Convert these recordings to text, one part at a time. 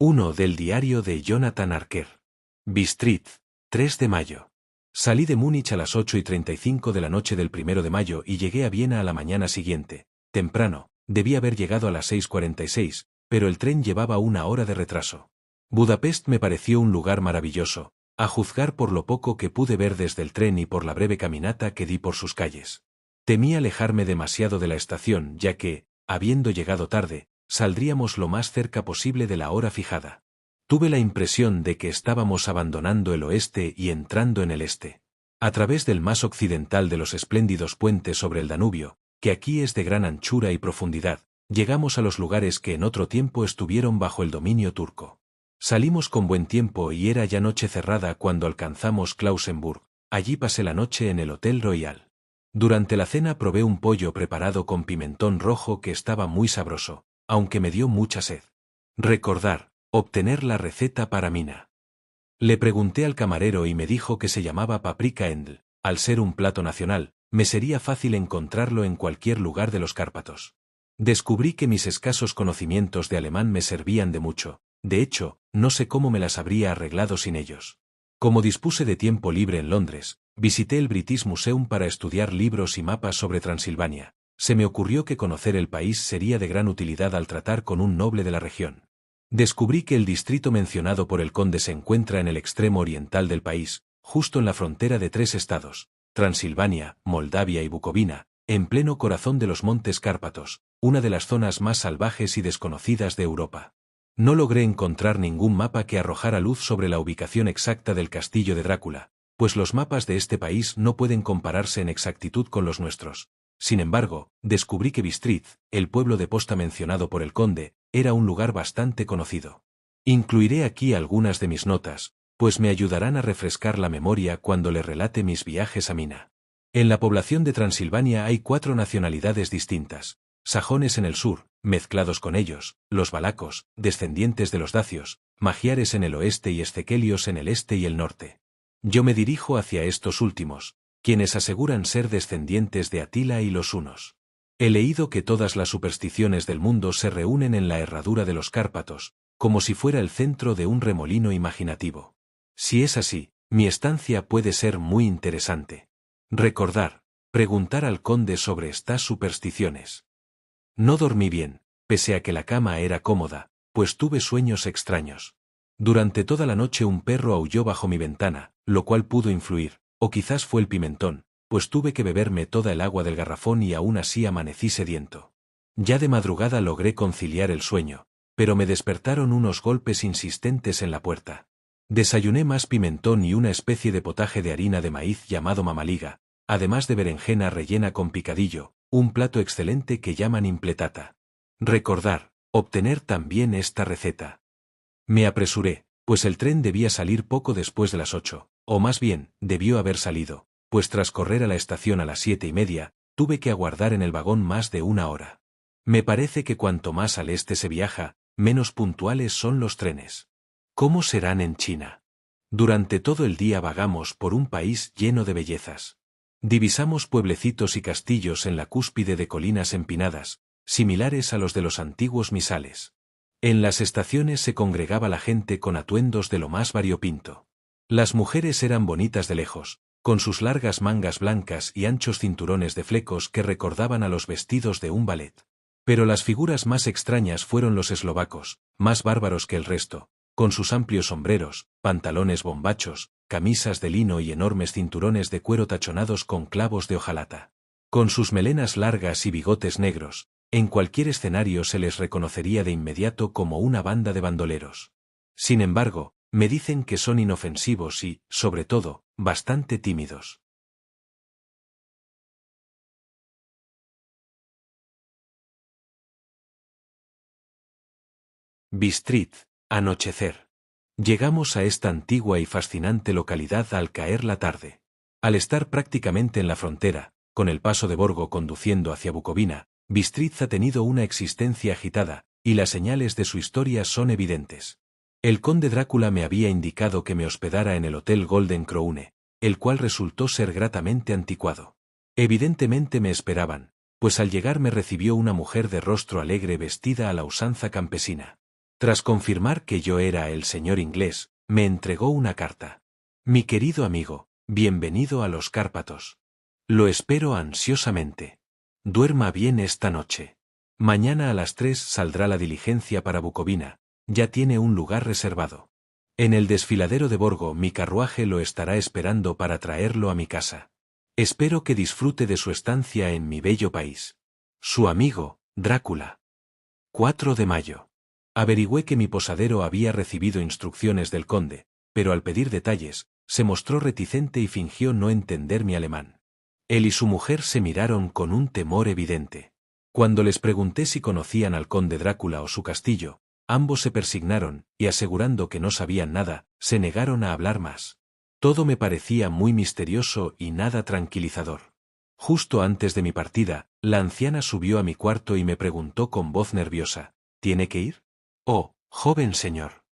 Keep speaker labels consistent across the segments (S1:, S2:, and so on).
S1: 1 del diario de Jonathan Archer. Bistritz, 3 de mayo. Salí de Múnich a las 8:35 de la noche del 1 de mayo y llegué a Viena a la mañana siguiente. Temprano, debía haber llegado a las 6:46, pero el tren llevaba una hora de retraso. Budapest me pareció un lugar maravilloso, a juzgar por lo poco que pude ver desde el tren y por la breve caminata que di por sus calles. Temí alejarme demasiado de la estación, ya que, habiendo llegado tarde, saldríamos lo más cerca posible de la hora fijada. Tuve la impresión de que estábamos abandonando el oeste y entrando en el este. A través del más occidental de los espléndidos puentes sobre el Danubio, que aquí es de gran anchura y profundidad, llegamos a los lugares que en otro tiempo estuvieron bajo el dominio turco. Salimos con buen tiempo y era ya noche cerrada cuando alcanzamos Klausenburg. Allí pasé la noche en el Hotel Royal. Durante la cena probé un pollo preparado con pimentón rojo que estaba muy sabroso, aunque me dio mucha sed. Obtener la receta para Mina. Le pregunté al camarero y me dijo que se llamaba paprika Endl. Al ser un plato nacional, me sería fácil encontrarlo en cualquier lugar de los Cárpatos. Descubrí que mis escasos conocimientos de alemán me servían de mucho. De hecho, no sé cómo me las habría arreglado sin ellos. Como dispuse de tiempo libre en Londres, visité el British Museum para estudiar libros y mapas sobre Transilvania. Se me ocurrió que conocer el país sería de gran utilidad al tratar con un noble de la región. Descubrí que el distrito mencionado por el conde se encuentra en el extremo oriental del país, justo en la frontera de 3 estados, Transilvania, Moldavia y Bucovina, en pleno corazón de los Montes Cárpatos, una de las zonas más salvajes y desconocidas de Europa. No logré encontrar ningún mapa que arrojara luz sobre la ubicación exacta del castillo de Drácula, pues los mapas de este país no pueden compararse en exactitud con los nuestros. Sin embargo, descubrí que Bistritz, el pueblo de posta mencionado por el conde, era un lugar bastante conocido. Incluiré aquí algunas de mis notas, pues me ayudarán a refrescar la memoria cuando le relate mis viajes a Mina. En la población de Transilvania hay 4 nacionalidades distintas: sajones en el sur, mezclados con ellos, los valacos, descendientes de los dacios, magiares en el oeste y escequelios en el este y el norte. Yo me dirijo hacia estos últimos, quienes aseguran ser descendientes de Atila y los hunos. He leído que todas las supersticiones del mundo se reúnen en la herradura de los Cárpatos, como si fuera el centro de un remolino imaginativo. Si es así, mi estancia puede ser muy interesante. Preguntar al conde sobre estas supersticiones. No dormí bien, pese a que la cama era cómoda, pues tuve sueños extraños. Durante toda la noche un perro aulló bajo mi ventana, lo cual pudo influir, o quizás fue el pimentón, pues tuve que beberme toda el agua del garrafón y aún así amanecí sediento. Ya de madrugada logré conciliar el sueño, pero me despertaron unos golpes insistentes en la puerta. Desayuné más pimentón y una especie de potaje de harina de maíz llamado mamaliga, además de berenjena rellena con picadillo, un plato excelente que llaman impletata. Obtener también esta receta. Me apresuré, pues el tren debía salir poco después de las 8, o más bien, debió haber salido, pues tras correr a la estación a las 7:30, tuve que aguardar en el vagón más de una hora. Me parece que cuanto más al este se viaja, menos puntuales son los trenes. ¿Cómo serán en China? Durante todo el día vagamos por un país lleno de bellezas. Divisamos pueblecitos y castillos en la cúspide de colinas empinadas, similares a los de los antiguos misales. En las estaciones se congregaba la gente con atuendos de lo más variopinto. Las mujeres eran bonitas de lejos, con sus largas mangas blancas y anchos cinturones de flecos que recordaban a los vestidos de un ballet. Pero las figuras más extrañas fueron los eslovacos, más bárbaros que el resto, con sus amplios sombreros, pantalones bombachos, camisas de lino y enormes cinturones de cuero tachonados con clavos de hojalata. Con sus melenas largas y bigotes negros, en cualquier escenario se les reconocería de inmediato como una banda de bandoleros. Sin embargo, me dicen que son inofensivos y, sobre todo, bastante tímidos. Bistritz, anochecer. Llegamos a esta antigua y fascinante localidad al caer la tarde. Al estar prácticamente en la frontera, con el paso de Borgo conduciendo hacia Bucovina, Bistritz ha tenido una existencia agitada, y las señales de su historia son evidentes. El conde Drácula me había indicado que me hospedara en el Hotel Golden Crown, el cual resultó ser gratamente anticuado. Evidentemente me esperaban, pues al llegar me recibió una mujer de rostro alegre vestida a la usanza campesina. Tras confirmar que yo era el señor inglés, me entregó una carta. Mi querido amigo, bienvenido a los Cárpatos. Lo espero ansiosamente. Duerma bien esta noche. Mañana a las 3 saldrá la diligencia para Bucovina, ya tiene un lugar reservado. En el desfiladero de Borgo mi carruaje lo estará esperando para traerlo a mi casa. Espero que disfrute de su estancia en mi bello país. Su amigo, Drácula. 4 de mayo. Averigüé que mi posadero había recibido instrucciones del conde, pero al pedir detalles, se mostró reticente y fingió no entender mi alemán. Él y su mujer se miraron con un temor evidente. Cuando les pregunté si conocían al conde Drácula o su castillo, ambos se persignaron, y asegurando que no sabían nada, se negaron a hablar más. Todo me parecía muy misterioso y nada tranquilizador. Justo antes de mi partida, la anciana subió a mi cuarto y me preguntó con voz nerviosa, ¿tiene que ir? Oh, joven señor.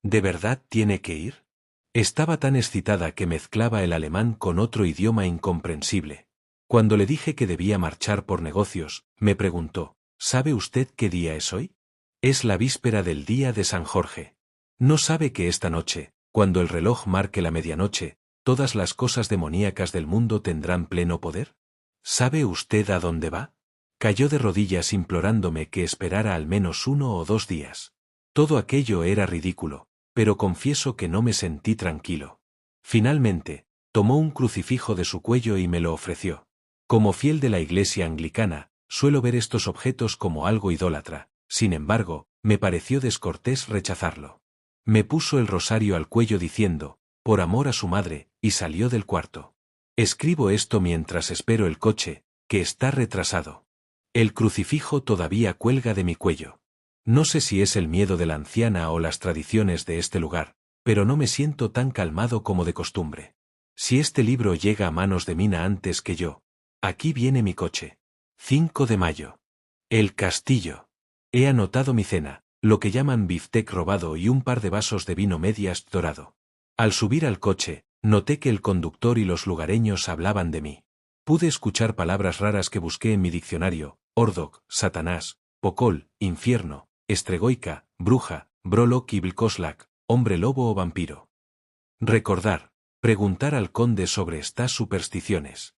S1: ¿De verdad tiene que ir? Estaba tan excitada que mezclaba el alemán con otro idioma incomprensible. Cuando le dije que debía marchar por negocios, me preguntó, ¿sabe usted qué día es hoy? Es la víspera del día de San Jorge. ¿No sabe que esta noche, cuando el reloj marque la medianoche, todas las cosas demoníacas del mundo tendrán pleno poder? ¿Sabe usted a dónde va? Cayó de rodillas implorándome que esperara al menos 1 o 2 días. Todo aquello era ridículo, pero confieso que no me sentí tranquilo. Finalmente, tomó un crucifijo de su cuello y me lo ofreció. Como fiel de la Iglesia anglicana, suelo ver estos objetos como algo idólatra, sin embargo, me pareció descortés rechazarlo. Me puso el rosario al cuello diciendo, por amor a su madre, y salió del cuarto. Escribo esto mientras espero el coche, que está retrasado. El crucifijo todavía cuelga de mi cuello. No sé si es el miedo de la anciana o las tradiciones de este lugar, pero no me siento tan calmado como de costumbre. Si este libro llega a manos de Mina antes que yo. Aquí viene mi coche. 5 de mayo. El castillo. He anotado mi cena, lo que llaman biftec robado y un par de vasos de vino medias dorado. Al subir al coche, noté que el conductor y los lugareños hablaban de mí. Pude escuchar palabras raras que busqué en mi diccionario: Ordok, Satanás, Pocol, infierno, estregoica, bruja, broloc y Blkoslak, hombre lobo o vampiro. Recordar, preguntar al conde sobre estas supersticiones.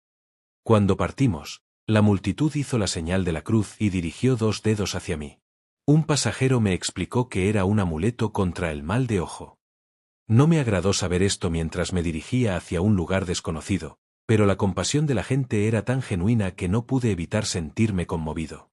S1: Cuando partimos, la multitud hizo la señal de la cruz y dirigió 2 dedos hacia mí. Un pasajero me explicó que era un amuleto contra el mal de ojo. No me agradó saber esto mientras me dirigía hacia un lugar desconocido, pero la compasión de la gente era tan genuina que no pude evitar sentirme conmovido.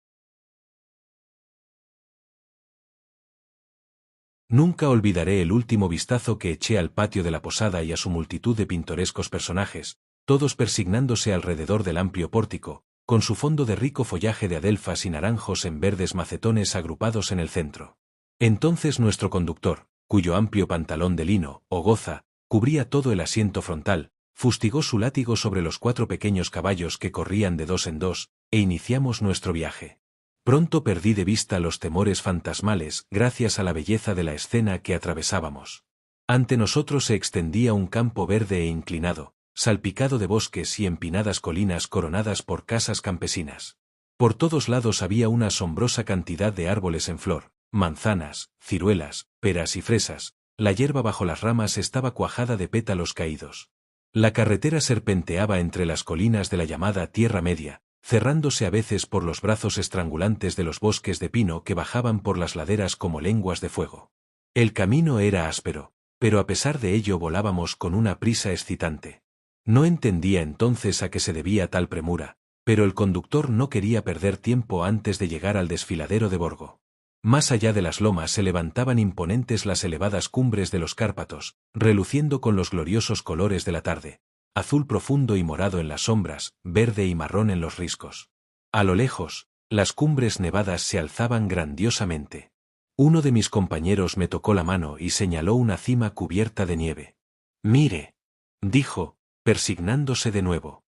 S1: Nunca olvidaré el último vistazo que eché al patio de la posada y a su multitud de pintorescos personajes, todos persignándose alrededor del amplio pórtico, con su fondo de rico follaje de adelfas y naranjos en verdes macetones agrupados en el centro. Entonces nuestro conductor, cuyo amplio pantalón de lino, o goza, cubría todo el asiento frontal, fustigó su látigo sobre los 4 pequeños caballos que corrían de 2 en 2, e iniciamos nuestro viaje. Pronto perdí de vista los temores fantasmales gracias a la belleza de la escena que atravesábamos. Ante nosotros se extendía un campo verde e inclinado, salpicado de bosques y empinadas colinas coronadas por casas campesinas. Por todos lados había una asombrosa cantidad de árboles en flor, manzanas, ciruelas, peras y fresas, la hierba bajo las ramas estaba cuajada de pétalos caídos. La carretera serpenteaba entre las colinas de la llamada Tierra Media, cerrándose a veces por los brazos estrangulantes de los bosques de pino que bajaban por las laderas como lenguas de fuego. El camino era áspero, pero a pesar de ello volábamos con una prisa excitante. No entendía entonces a qué se debía tal premura, pero el conductor no quería perder tiempo antes de llegar al desfiladero de Borgo. Más allá de las lomas se levantaban imponentes las elevadas cumbres de los Cárpatos, reluciendo con los gloriosos colores de la tarde, azul profundo y morado en las sombras, verde y marrón en los riscos. A lo lejos, las cumbres nevadas se alzaban grandiosamente. Uno de mis compañeros me tocó la mano y señaló una cima cubierta de nieve. «Mire», dijo, persignándose de nuevo.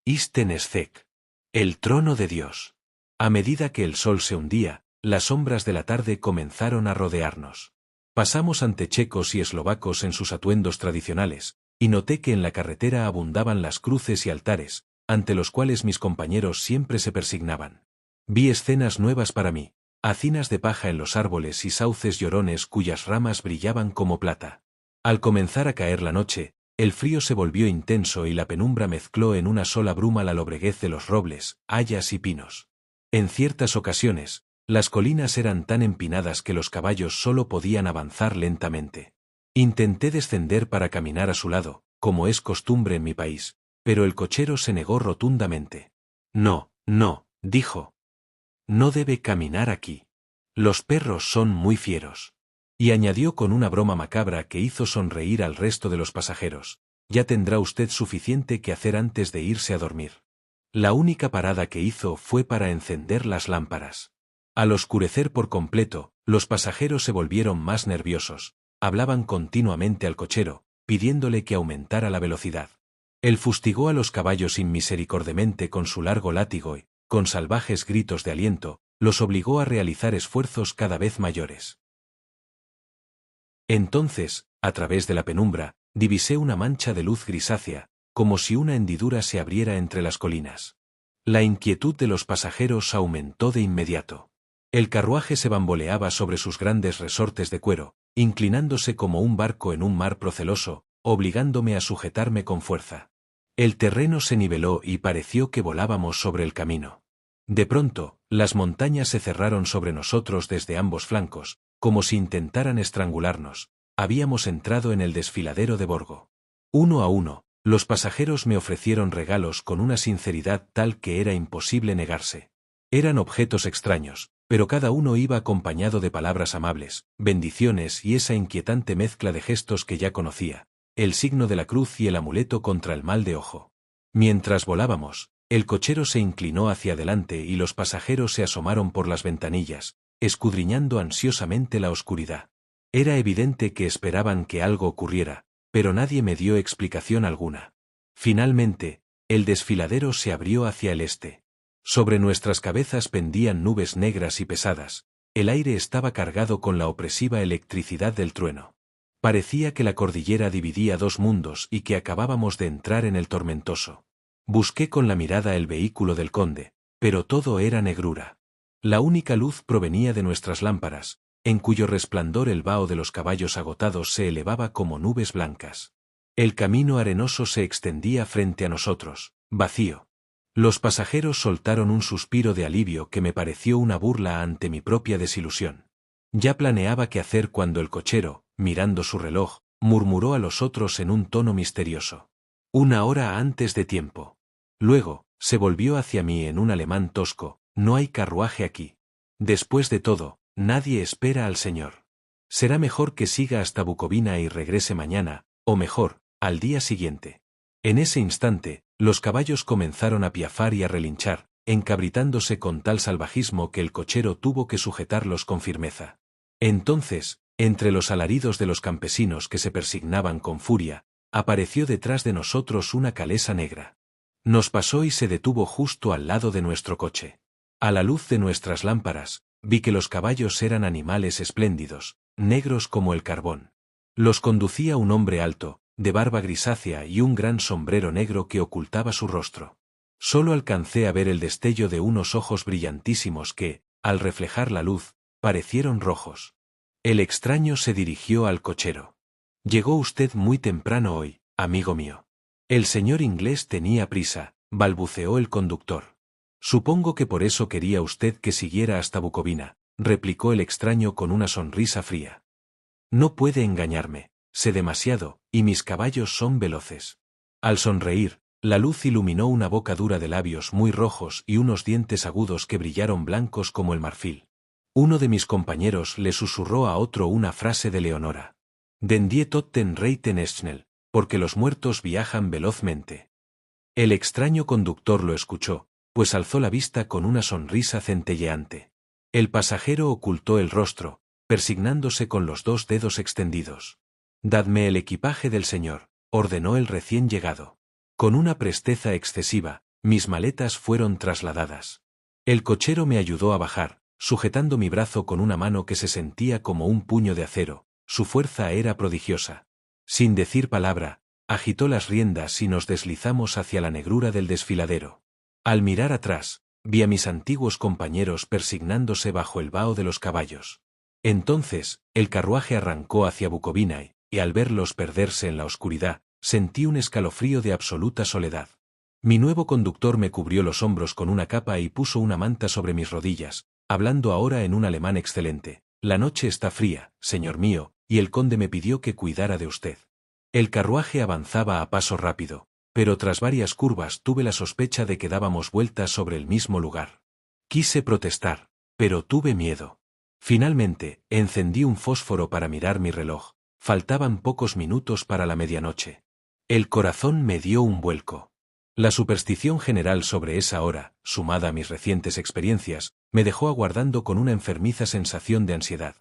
S1: «Isten Szek, el trono de Dios». A medida que el sol se hundía, las sombras de la tarde comenzaron a rodearnos. Pasamos ante checos y eslovacos en sus atuendos tradicionales, y noté que en la carretera abundaban las cruces y altares, ante los cuales mis compañeros siempre se persignaban. Vi escenas nuevas para mí, hacinas de paja en los árboles y sauces llorones cuyas ramas brillaban como plata. Al comenzar a caer la noche, el frío se volvió intenso y la penumbra mezcló en una sola bruma la lobreguez de los robles, hayas y pinos. En ciertas ocasiones, las colinas eran tan empinadas que los caballos solo podían avanzar lentamente. Intenté descender para caminar a su lado, como es costumbre en mi país, pero el cochero se negó rotundamente. No, no, dijo. No debe caminar aquí. Los perros son muy fieros. Y añadió con una broma macabra que hizo sonreír al resto de los pasajeros: ya tendrá usted suficiente que hacer antes de irse a dormir. La única parada que hizo fue para encender las lámparas. Al oscurecer por completo, los pasajeros se volvieron más nerviosos, hablaban continuamente al cochero, pidiéndole que aumentara la velocidad. Él fustigó a los caballos inmisericordiamente con su largo látigo y, con salvajes gritos de aliento, los obligó a realizar esfuerzos cada vez mayores. Entonces, a través de la penumbra, divisé una mancha de luz grisácea, como si una hendidura se abriera entre las colinas. La inquietud de los pasajeros aumentó de inmediato. El carruaje se bamboleaba sobre sus grandes resortes de cuero, inclinándose como un barco en un mar proceloso, obligándome a sujetarme con fuerza. El terreno se niveló y pareció que volábamos sobre el camino. De pronto, las montañas se cerraron sobre nosotros desde ambos flancos, como si intentaran estrangularnos. Habíamos entrado en el desfiladero de Borgo. Uno a uno, los pasajeros me ofrecieron regalos con una sinceridad tal que era imposible negarse. Eran objetos extraños, pero cada uno iba acompañado de palabras amables, bendiciones y esa inquietante mezcla de gestos que ya conocía, el signo de la cruz y el amuleto contra el mal de ojo. Mientras volábamos, el cochero se inclinó hacia adelante y los pasajeros se asomaron por las ventanillas, escudriñando ansiosamente la oscuridad. Era evidente que esperaban que algo ocurriera, pero nadie me dio explicación alguna. Finalmente, el desfiladero se abrió hacia el este. Sobre nuestras cabezas pendían nubes negras y pesadas, el aire estaba cargado con la opresiva electricidad del trueno. Parecía que la cordillera dividía dos mundos y que acabábamos de entrar en el tormentoso. Busqué con la mirada el vehículo del conde, pero todo era negrura. La única luz provenía de nuestras lámparas, en cuyo resplandor el vaho de los caballos agotados se elevaba como nubes blancas. El camino arenoso se extendía frente a nosotros, vacío. Los pasajeros soltaron un suspiro de alivio que me pareció una burla ante mi propia desilusión. Ya planeaba qué hacer cuando el cochero, mirando su reloj, murmuró a los otros en un tono misterioso: 1 hora antes de tiempo. Luego, se volvió hacia mí en un alemán tosco: no hay carruaje aquí. Después de todo, nadie espera al señor. Será mejor que siga hasta Bucovina y regrese mañana, o mejor, al día siguiente. En ese instante, los caballos comenzaron a piafar y a relinchar, encabritándose con tal salvajismo que el cochero tuvo que sujetarlos con firmeza. Entonces, entre los alaridos de los campesinos que se persignaban con furia, apareció detrás de nosotros una calesa negra. Nos pasó y se detuvo justo al lado de nuestro coche. A la luz de nuestras lámparas, vi que los caballos eran animales espléndidos, negros como el carbón. Los conducía un hombre alto, de barba grisácea y un gran sombrero negro que ocultaba su rostro. Solo alcancé a ver el destello de unos ojos brillantísimos que, al reflejar la luz, parecieron rojos. El extraño se dirigió al cochero. Llegó usted muy temprano hoy, amigo mío. El señor inglés tenía prisa, balbuceó el conductor. Supongo que por eso quería usted que siguiera hasta Bucovina, replicó el extraño con una sonrisa fría. No puede engañarme, sé demasiado, y mis caballos son veloces. Al sonreír, la luz iluminó una boca dura de labios muy rojos y unos dientes agudos que brillaron blancos como el marfil. Uno de mis compañeros le susurró a otro una frase de Leonora: Den die Toten reiten schnell, porque los muertos viajan velozmente. El extraño conductor lo escuchó, pues alzó la vista con una sonrisa centelleante. El pasajero ocultó el rostro, persignándose con los dos dedos extendidos. Dadme el equipaje del señor, ordenó el recién llegado. Con una presteza excesiva, mis maletas fueron trasladadas. El cochero me ayudó a bajar, sujetando mi brazo con una mano que se sentía como un puño de acero. Su fuerza era prodigiosa. Sin decir palabra, agitó las riendas y nos deslizamos hacia la negrura del desfiladero. Al mirar atrás, vi a mis antiguos compañeros persignándose bajo el vaho de los caballos. Entonces, el carruaje arrancó hacia Bukovina y al verlos perderse en la oscuridad, sentí un escalofrío de absoluta soledad. Mi nuevo conductor me cubrió los hombros con una capa y puso una manta sobre mis rodillas, hablando ahora en un alemán excelente. La noche está fría, señor mío, y el conde me pidió que cuidara de usted. El carruaje avanzaba a paso rápido, pero tras varias curvas tuve la sospecha de que dábamos vueltas sobre el mismo lugar. Quise protestar, pero tuve miedo. Finalmente, encendí un fósforo para mirar mi reloj. Faltaban pocos minutos para la medianoche. El corazón me dio un vuelco. La superstición general sobre esa hora, sumada a mis recientes experiencias, me dejó aguardando con una enfermiza sensación de ansiedad.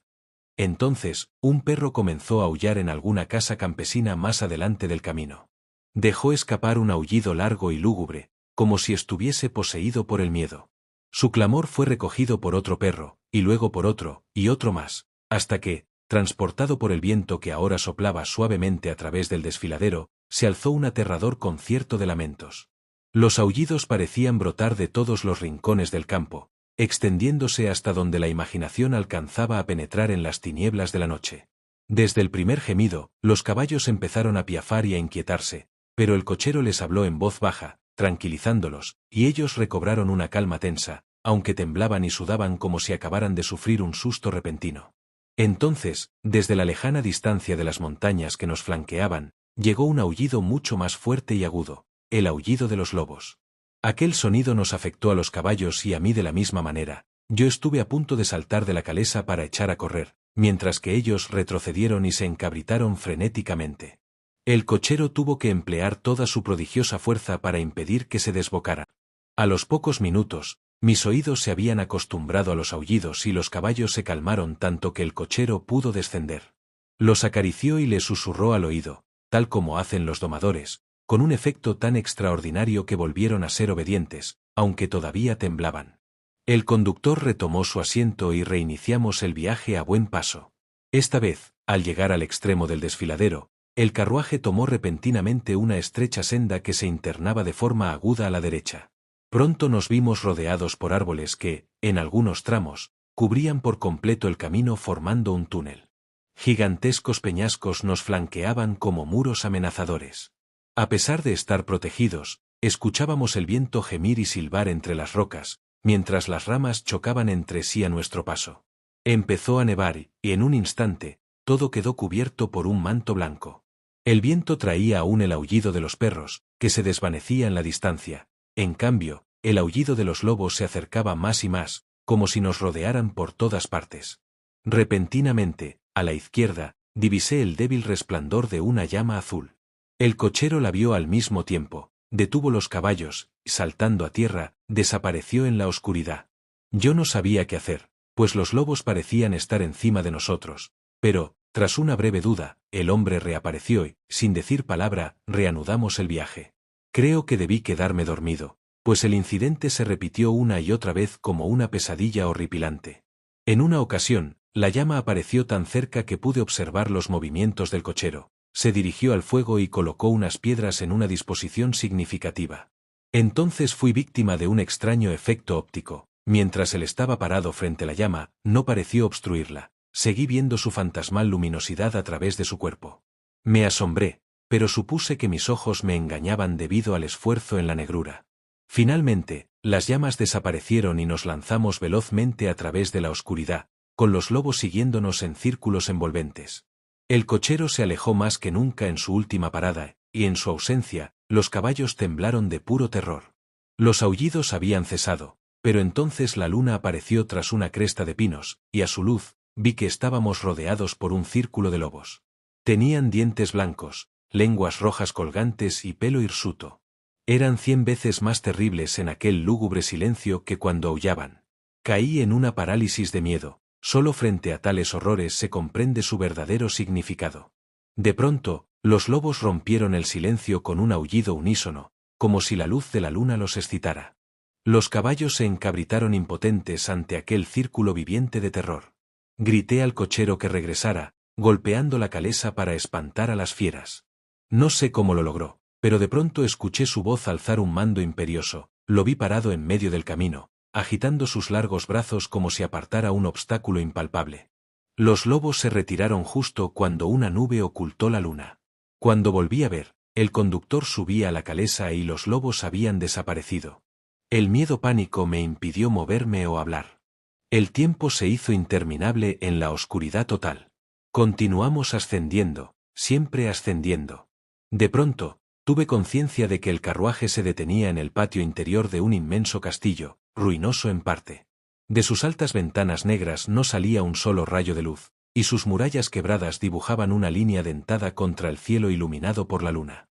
S1: Entonces, un perro comenzó a aullar en alguna casa campesina más adelante del camino. Dejó escapar un aullido largo y lúgubre, como si estuviese poseído por el miedo. Su clamor fue recogido por otro perro, y luego por otro, y otro más, hasta que, transportado por el viento que ahora soplaba suavemente a través del desfiladero, se alzó un aterrador concierto de lamentos. Los aullidos parecían brotar de todos los rincones del campo, extendiéndose hasta donde la imaginación alcanzaba a penetrar en las tinieblas de la noche. Desde el primer gemido, los caballos empezaron a piafar y a inquietarse, pero el cochero les habló en voz baja, tranquilizándolos, y ellos recobraron una calma tensa, aunque temblaban y sudaban como si acabaran de sufrir un susto repentino. Entonces, desde la lejana distancia de las montañas que nos flanqueaban, llegó un aullido mucho más fuerte y agudo, el aullido de los lobos. Aquel sonido nos afectó a los caballos y a mí de la misma manera. Yo estuve a punto de saltar de la calesa para echar a correr, mientras que ellos retrocedieron y se encabritaron frenéticamente. El cochero tuvo que emplear toda su prodigiosa fuerza para impedir que se desbocaran. A los pocos minutos, mis oídos se habían acostumbrado a los aullidos y los caballos se calmaron tanto que el cochero pudo descender. Los acarició y les susurró al oído, tal como hacen los domadores, con un efecto tan extraordinario que volvieron a ser obedientes, aunque todavía temblaban. El conductor retomó su asiento y reiniciamos el viaje a buen paso. Esta vez, al llegar al extremo del desfiladero, el carruaje tomó repentinamente una estrecha senda que se internaba de forma aguda a la derecha. Pronto nos vimos rodeados por árboles que, en algunos tramos, cubrían por completo el camino formando un túnel. Gigantescos peñascos nos flanqueaban como muros amenazadores. A pesar de estar protegidos, escuchábamos el viento gemir y silbar entre las rocas, mientras las ramas chocaban entre sí a nuestro paso. Empezó a nevar y, en un instante, todo quedó cubierto por un manto blanco. El viento traía aún el aullido de los perros, que se desvanecía en la distancia. En cambio, el aullido de los lobos se acercaba más y más, como si nos rodearan por todas partes. Repentinamente, a la izquierda, divisé el débil resplandor de una llama azul. El cochero la vio al mismo tiempo, detuvo los caballos, y saltando a tierra, desapareció en la oscuridad. Yo no sabía qué hacer, pues los lobos parecían estar encima de nosotros, pero, tras una breve duda, el hombre reapareció y, sin decir palabra, reanudamos el viaje. Creo que debí quedarme dormido, pues el incidente se repitió una y otra vez como una pesadilla horripilante. En una ocasión, la llama apareció tan cerca que pude observar los movimientos del cochero. Se dirigió al fuego y colocó unas piedras en una disposición significativa. Entonces fui víctima de un extraño efecto óptico. Mientras él estaba parado frente a la llama, no pareció obstruirla. Seguí viendo su fantasmal luminosidad a través de su cuerpo. Me asombré, pero supuse que mis ojos me engañaban debido al esfuerzo en la negrura. Finalmente, las llamas desaparecieron y nos lanzamos velozmente a través de la oscuridad, con los lobos siguiéndonos en círculos envolventes. El cochero se alejó más que nunca en su última parada, y en su ausencia, los caballos temblaron de puro terror. Los aullidos habían cesado, pero entonces la luna apareció tras una cresta de pinos, y a su luz, vi que estábamos rodeados por un círculo de lobos. Tenían dientes blancos, lenguas rojas colgantes y pelo hirsuto. Eran 100 veces más terribles en aquel lúgubre silencio que cuando aullaban. Caí en una parálisis de miedo. Solo frente a tales horrores se comprende su verdadero significado. De pronto, los lobos rompieron el silencio con un aullido unísono, como si la luz de la luna los excitara. Los caballos se encabritaron impotentes ante aquel círculo viviente de terror. Grité al cochero que regresara, golpeando la calesa para espantar a las fieras. No sé cómo lo logró, pero de pronto escuché su voz alzar un mando imperioso, lo vi parado en medio del camino, agitando sus largos brazos como si apartara un obstáculo impalpable. Los lobos se retiraron justo cuando una nube ocultó la luna. Cuando volví a ver, el conductor subía a la calesa y los lobos habían desaparecido. El miedo pánico me impidió moverme o hablar. El tiempo se hizo interminable en la oscuridad total. Continuamos ascendiendo, siempre ascendiendo. De pronto, tuve conciencia de que el carruaje se detenía en el patio interior de un inmenso castillo, ruinoso en parte. De sus altas ventanas negras no salía un solo rayo de luz, y sus murallas quebradas dibujaban una línea dentada contra el cielo iluminado por la luna.